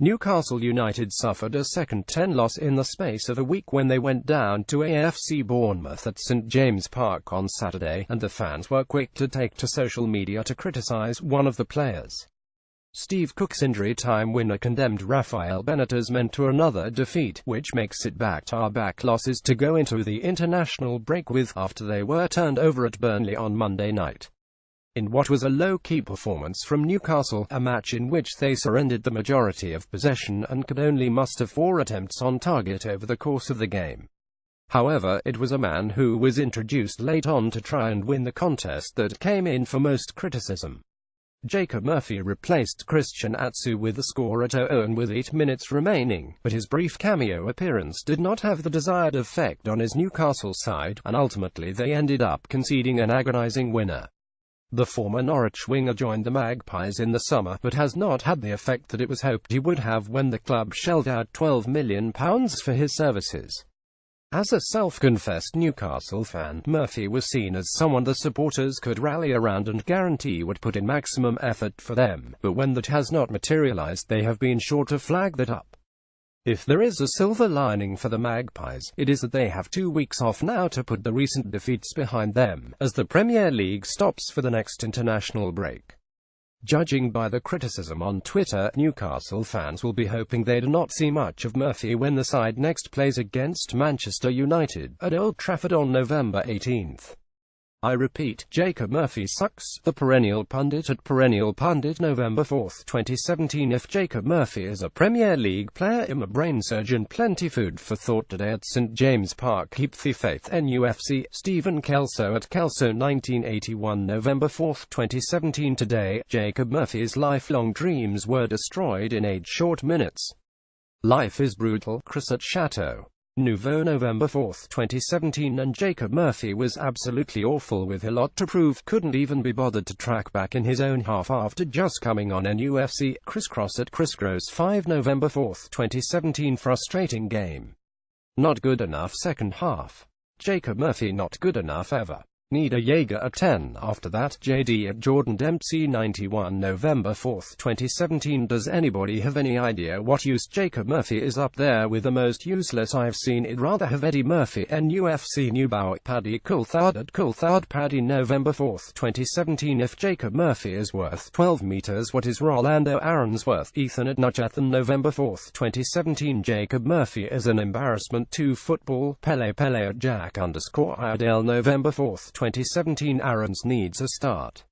Newcastle United suffered a second 10 loss in the space of a week when they went down to AFC Bournemouth at St James Park on Saturday, and the fans were quick to take to social media to criticise one of the players. Steve Cook's injury-time winner condemned Rafael Benitez meant to another defeat, which makes it back-to-back losses to go into the international break with, after they were turned over at Burnley on Monday night. In what was a low-key performance from Newcastle, a match in which they surrendered the majority of possession and could only muster 4 attempts on target over the course of the game. However, it was a man who was introduced late on to try and win the contest that came in for most criticism. Jacob Murphy replaced Christian Atsu with the score at 0-0 with 8 minutes remaining, but his brief cameo appearance did not have the desired effect on his Newcastle side, and ultimately they ended up conceding an agonising winner. The former Norwich winger joined the Magpies in the summer, but has not had the effect that it was hoped he would have when the club shelled out £12 million for his services. As a self-confessed Newcastle fan, Murphy was seen as someone the supporters could rally around and guarantee would put in maximum effort for them, but when that has not materialised, they have been sure to flag that up. If there is a silver lining for the Magpies, it is that they have 2 weeks off now to put the recent defeats behind them, as the Premier League stops for the next international break. Judging by the criticism on Twitter, Newcastle fans will be hoping they do not see much of Murphy when the side next plays against Manchester United at Old Trafford on November 18th. I repeat, Jacob Murphy sucks. The Perennial Pundit at Perennial Pundit, November 4, 2017. If Jacob Murphy is a Premier League player, I'm a brain surgeon. Plenty food for thought today at St James Park. Keep the faith. NUFC. Stephen Kelso at Kelso 1981, November 4, 2017. Today, Jacob Murphy's lifelong dreams were destroyed in 8 short minutes. Life is brutal. Chris at Chateau Nouveau, November 4, 2017. And Jacob Murphy was absolutely awful with a lot to prove, couldn't even be bothered to track back in his own half after just coming on NUFC. Crisscross at Chris Gross 5, November 4, 2017. Frustrating game. Not good enough second half. Jacob Murphy not good enough ever. Need a Jaeger at 10. After that, JD at Jordan Dempsey 91, November 4, 2017. Does anybody have any idea what use Jacob Murphy is? Up there with the most useless I've seen. I'd rather have Eddie Murphy. NUFC Neubauer. Paddy Coulthard at Coulthard Paddy, November 4, 2017. If Jacob Murphy is worth 12 meters, what is Rolando Aaron's worth? Ethan at Nutchathan, November 4, 2017. Jacob Murphy is an embarrassment to football. Pele at Jack_Iredale, November 4, 2017. Aaron's needs a start.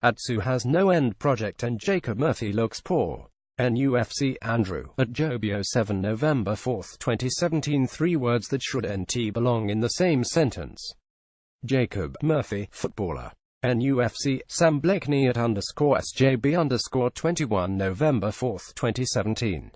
Atsu has no end project and Jacob Murphy looks poor. NUFC Andrew at Jobio 7, November 4, 2017. 3 words that should belong in the same sentence. Jacob Murphy, footballer. NUFC Sam Blakeney at _SJB_21, November 4, 2017.